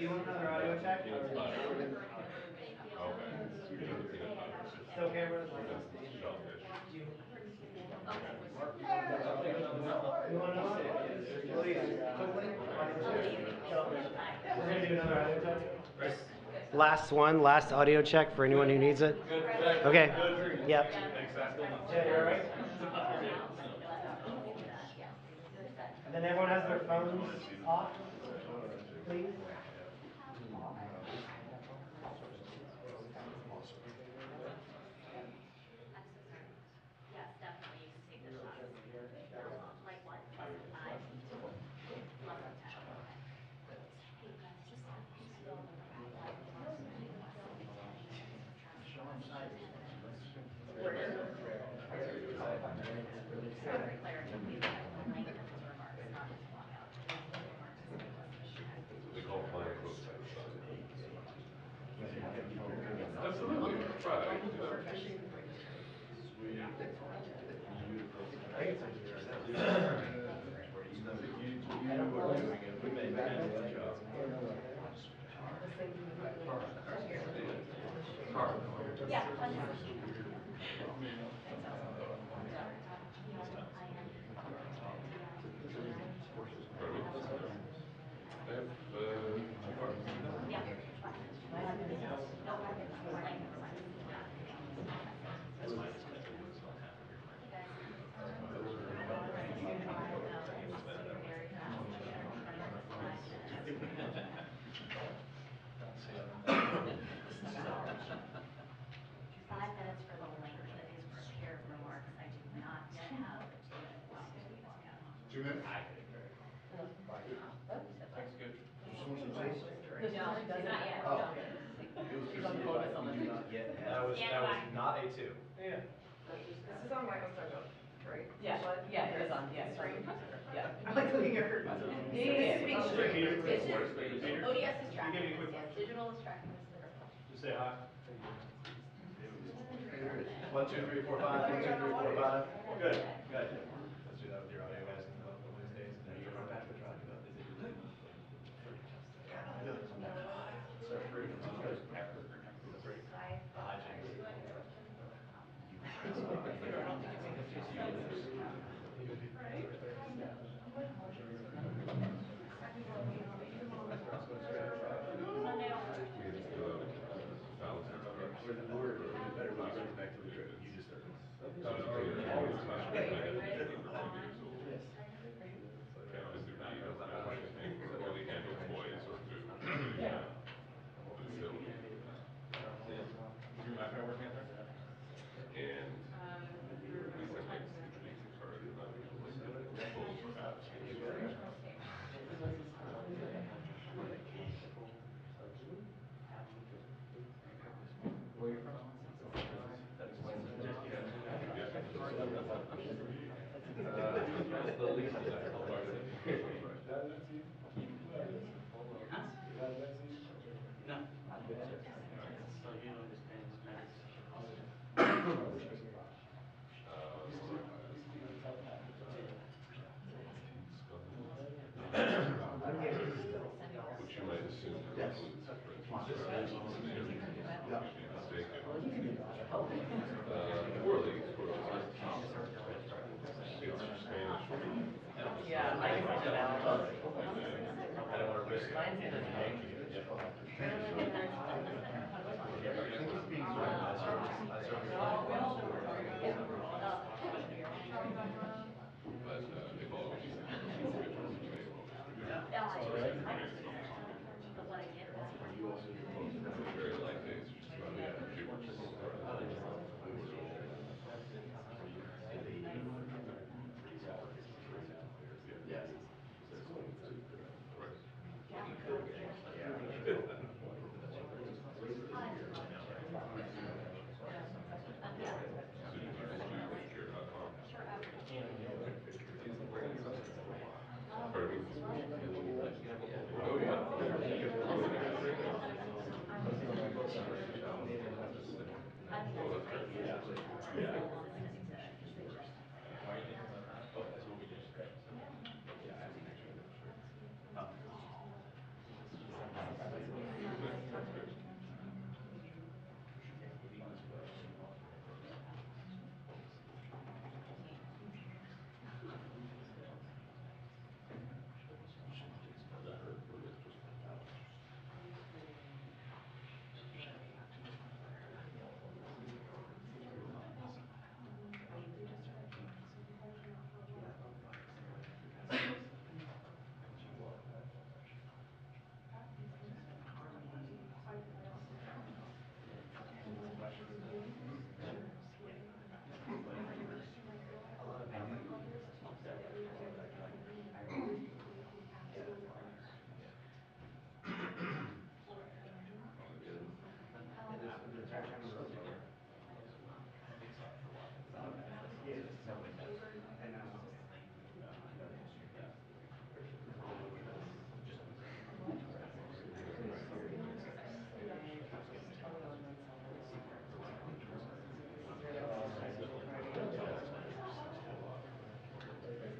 you want another audio check? Still cameras? You want another one? Please. We're going to do another audio check. Last one, last audio check for anyone who needs it. Okay. Yep. Yeah, you're all right? And then everyone has their phones off, please. Absolutely. Right. That was not a 2. Yeah. This is on Michael's schedule, right? Yeah, it is on, yeah. Yeah. I'm like looking at her. This is being streamed. ODS is tracking this, yes, digital is tracking this. Just say hi. 1, 2, 3, 4, 5. 1, 2, 3, 4, 5. Good. Good. Let's do that with your audio guys on Wednesdays. Which you might assume includes, for instance, poorly, it's Spanish for me.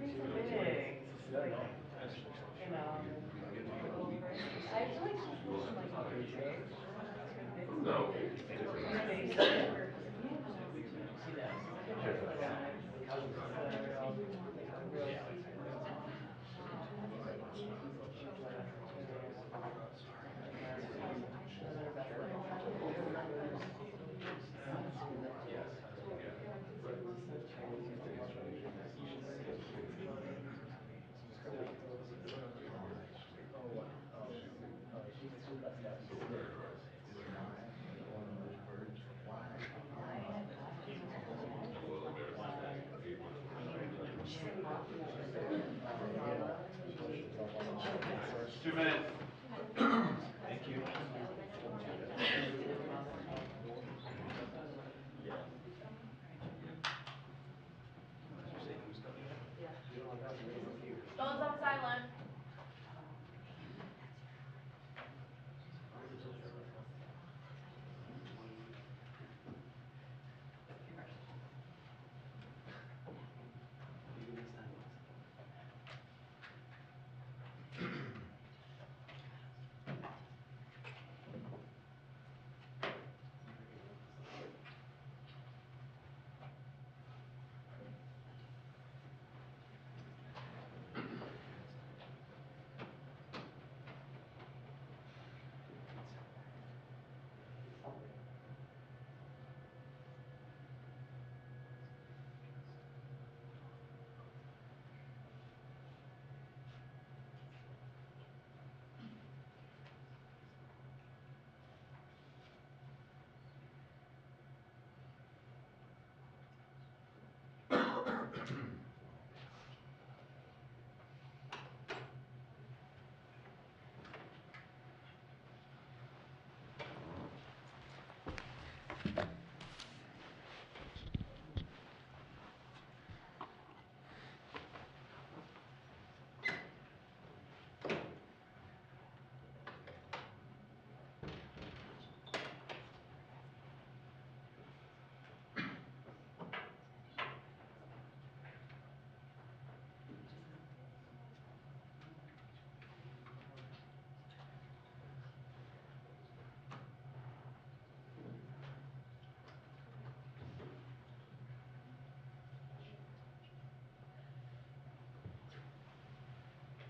It's big. Like, you know. I feel like she's looking like No. space. She does. Phones on silent.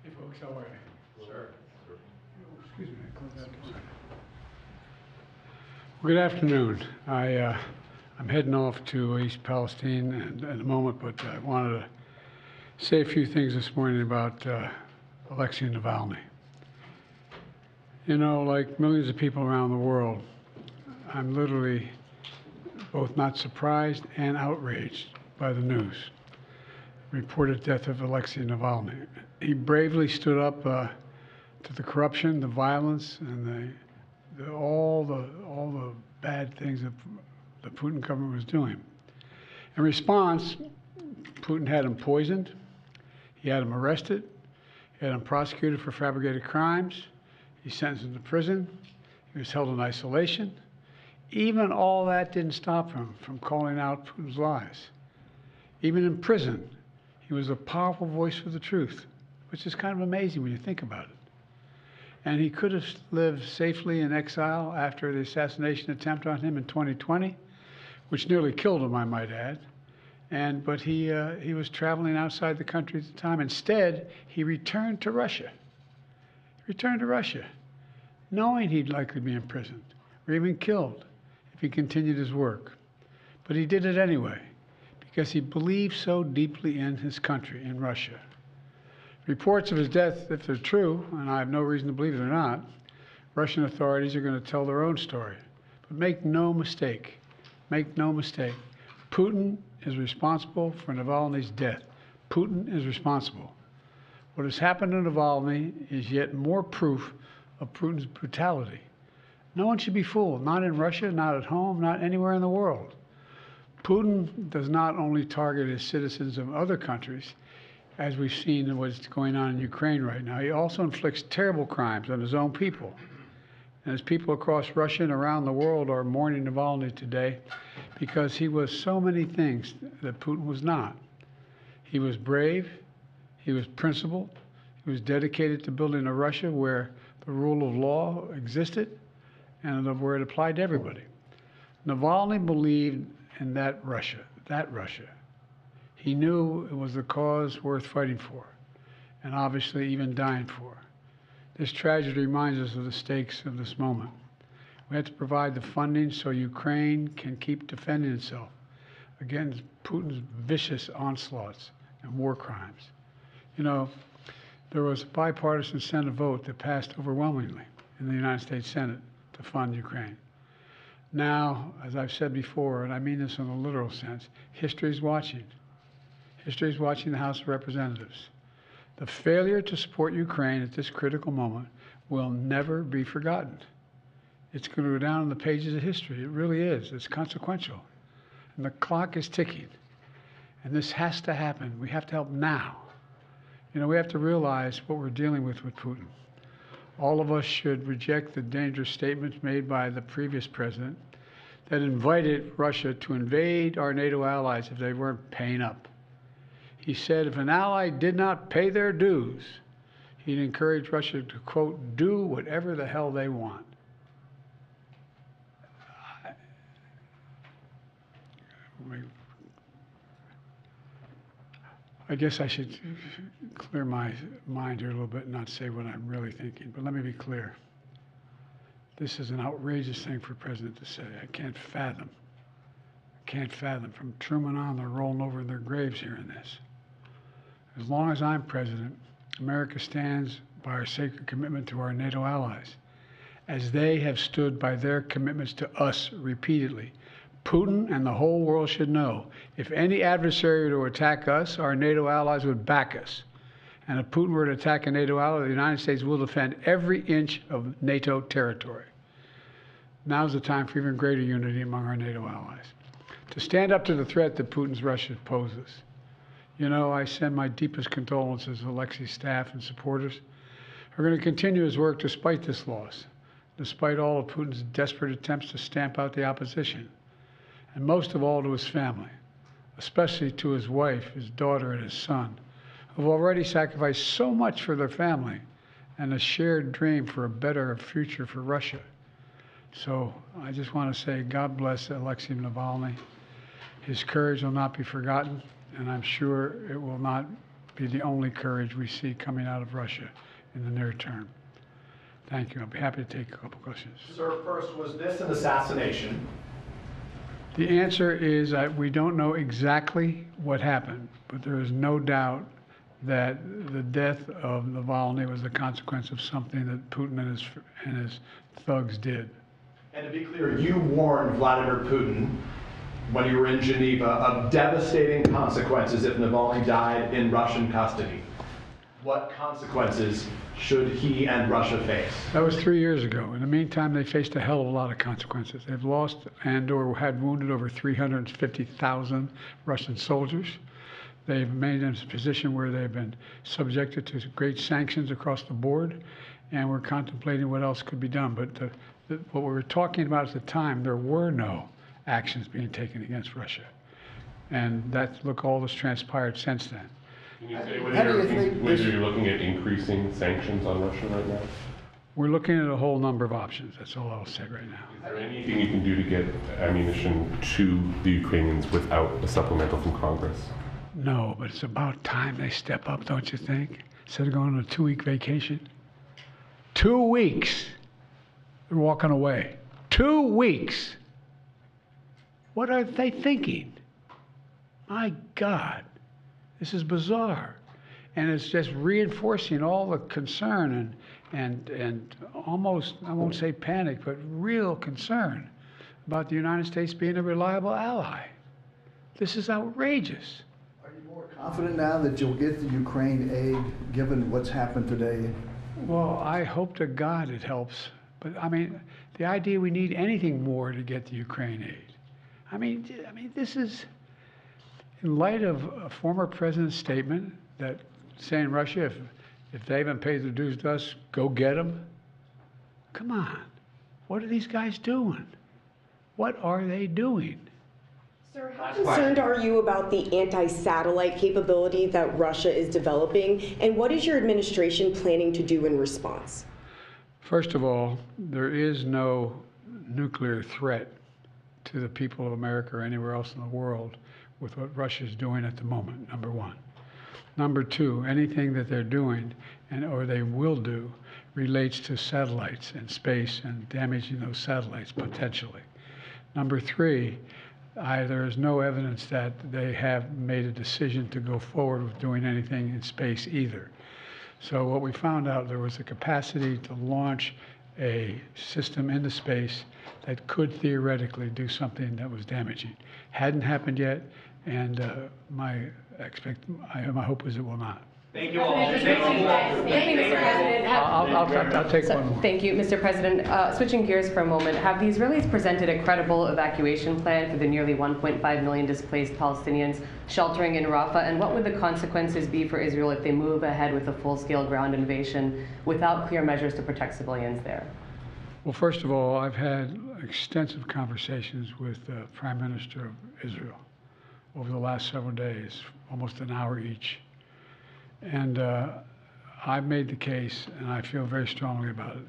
Hey folks, how are you? Sure. Excuse me, I closed that door. Good afternoon. I'm heading off to East Palestine in a moment, but I wanted to say a few things this morning about Alexei Navalny. You know, like millions of people around the world, I'm literally both not surprised and outraged by the news. Reported death of Alexei Navalny. He bravely stood up to the corruption, the violence, and all the bad things that the Putin government was doing. In response, Putin had him poisoned, he had him arrested, he had him prosecuted for fabricated crimes, he sentenced him to prison, he was held in isolation. Even all that didn't stop him from calling out Putin's lies. Even in prison, he was a powerful voice for the truth, which is kind of amazing when you think about it. And he could have lived safely in exile after the assassination attempt on him in 2020, which nearly killed him, I might add. But he was traveling outside the country at the time. Instead, he returned to Russia. He returned to Russia, knowing he'd likely be imprisoned or even killed if he continued his work. But he did it anyway, because he believed so deeply in his country, in Russia. Reports of his death, if they're true, and I have no reason to believe they're not, Russian authorities are going to tell their own story. But make no mistake, Putin is responsible for Navalny's death. Putin is responsible. What has happened to Navalny is yet more proof of Putin's brutality. No one should be fooled, not in Russia, not at home, not anywhere in the world. Putin does not only target his citizens of other countries, as we've seen what's going on in Ukraine right now. He also inflicts terrible crimes on his own people. And as people across Russia and around the world are mourning Navalny today because he was so many things that Putin was not. He was brave, he was principled, he was dedicated to building a Russia where the rule of law existed and where it applied to everybody. Navalny believed in that Russia. He knew it was a cause worth fighting for, and obviously even dying for. This tragedy reminds us of the stakes of this moment. We have to provide the funding so Ukraine can keep defending itself against Putin's vicious onslaughts and war crimes. You know, there was a bipartisan Senate vote that passed overwhelmingly in the United States Senate to fund Ukraine. Now, as I've said before, and I mean this in a literal sense, history is watching. History is watching the House of Representatives. The failure to support Ukraine at this critical moment will never be forgotten. It's going to go down in the pages of history. It really is. It's consequential. And the clock is ticking. And this has to happen. We have to help now. You know, we have to realize what we're dealing with Putin. All of us should reject the dangerous statements made by the previous president that invited Russia to invade our NATO allies if they weren't paying up. He said if an ally did not pay their dues, he'd encourage Russia to, quote, do whatever the hell they want. I guess I should clear my mind here a little bit and not say what I'm really thinking, but let me be clear. This is an outrageous thing for a president to say. I can't fathom. From Truman on, they're rolling over in their graves hearing this. As long as I'm president, America stands by our sacred commitment to our NATO allies, as they have stood by their commitments to us repeatedly. Putin and the whole world should know, if any adversary were to attack us, our NATO allies would back us. And if Putin were to attack a NATO ally, the United States will defend every inch of NATO territory. Now's the time for even greater unity among our NATO allies, to stand up to the threat that Putin's Russia poses. You know, I send my deepest condolences to Alexei's staff and supporters. We're going to continue his work despite this loss, despite all of Putin's desperate attempts to stamp out the opposition, and most of all to his family, especially to his wife, his daughter, and his son, who have already sacrificed so much for their family and a shared dream for a better future for Russia. So I just want to say God bless Alexei Navalny. His courage will not be forgotten, and I'm sure it will not be the only courage we see coming out of Russia in the near term. Thank you. I'll be happy to take a couple questions. Sir, first, was this an assassination? The answer is we don't know exactly what happened, but there is no doubt that the death of Navalny was the consequence of something that Putin and his thugs did. And to be clear, you warned Vladimir Putin when you were in Geneva of devastating consequences if Navalny died in Russian custody. What consequences should he and Russia face? That was 3 years ago. In the meantime, they faced a hell of a lot of consequences. They've lost and/or had wounded over 350,000 Russian soldiers. They've remained in a position where they've been subjected to great sanctions across the board, and we're contemplating what else could be done. But what we were talking about at the time, there were no actions being taken against Russia. And look, all that's transpired since then. Can you say whether you're looking at increasing sanctions on Russia right now? We're looking at a whole number of options. That's all I'll say right now. Is there anything you can do to get ammunition to the Ukrainians without a supplemental from Congress? No, but it's about time they step up, don't you think? Instead of going on a 2-week vacation. 2 weeks. They're walking away. 2 weeks. What are they thinking? My God, this is bizarre. And it's just reinforcing all the concern and almost, I won't say panic, but real concern about the United States being a reliable ally. This is outrageous. Are you more confident now that you'll get the Ukraine aid, given what's happened today? Well, I hope to God it helps. But I mean, the idea we need anything more to get the Ukraine aid. I mean, this is in light of a former president's statement that saying Russia, if they haven't paid their dues to us, go get them. Come on, what are these guys doing? What are they doing? Sir, how concerned are you about the anti-satellite capability that Russia is developing, and what is your administration planning to do in response? First of all, there is no nuclear threat to the people of America or anywhere else in the world with what Russia is doing at the moment, number one. Number two, anything that they're doing or they will do relates to satellites and space and damaging those satellites potentially. Number three, there is no evidence that they have made a decision to go forward with doing anything in space either. So what we found out, there was a capacity to launch a system into space that could theoretically do something that was damaging. Hadn't happened yet, and my hope is it will not. Thank you all. Thank you, Mr. President. I'll take one more. Thank you, Mr. President. Switching gears for a moment, have the Israelis presented a credible evacuation plan for the nearly 1.5 million displaced Palestinians sheltering in Rafah? And what would the consequences be for Israel if they move ahead with a full-scale ground invasion without clear measures to protect civilians there? Well, first of all, I've had extensive conversations with the Prime Minister of Israel over the last several days, almost an hour each. And I've made the case, and I feel very strongly about it,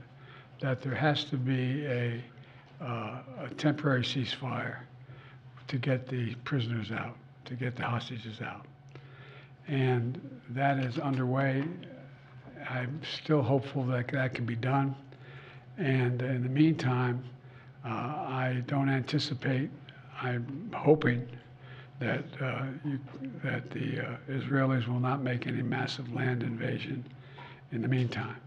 that there has to be a temporary ceasefire to get the prisoners out, to get the hostages out. And that is underway. I'm still hopeful that that can be done. And in the meantime, I don't anticipate, I'm hoping that the Israelis will not make any massive land invasion in the meantime.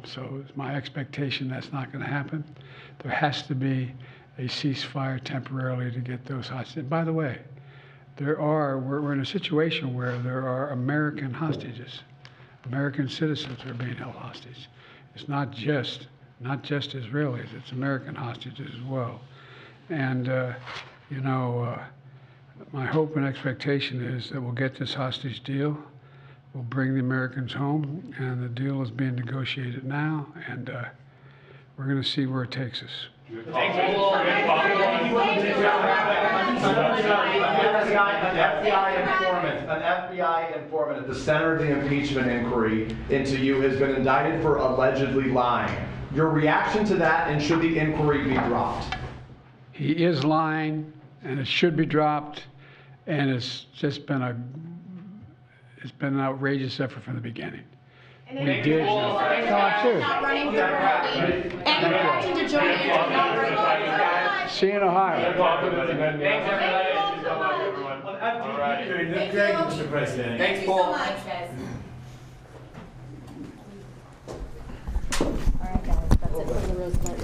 So it's my expectation that's not going to happen. There has to be a ceasefire temporarily to get those hostages. And by the way, we're in a situation where there are American hostages. American citizens are being held hostage. It's not just Israelis, it's American hostages as well. And, my hope and expectation is that we'll get this hostage deal, we'll bring the Americans home, and the deal is being negotiated now, and we're going to see where it takes us. An FBI informant at the center of the impeachment inquiry into you has been indicted for allegedly lying. Your reaction to that, and should the inquiry be dropped? He is lying, and it should be dropped, and it's just been an outrageous effort from the beginning. We did. No, I'm serious. See you in Ohio. Mr. President. Thanks, Paul. Thank you so much, guys. All right, guys, that's it for the Rose Party.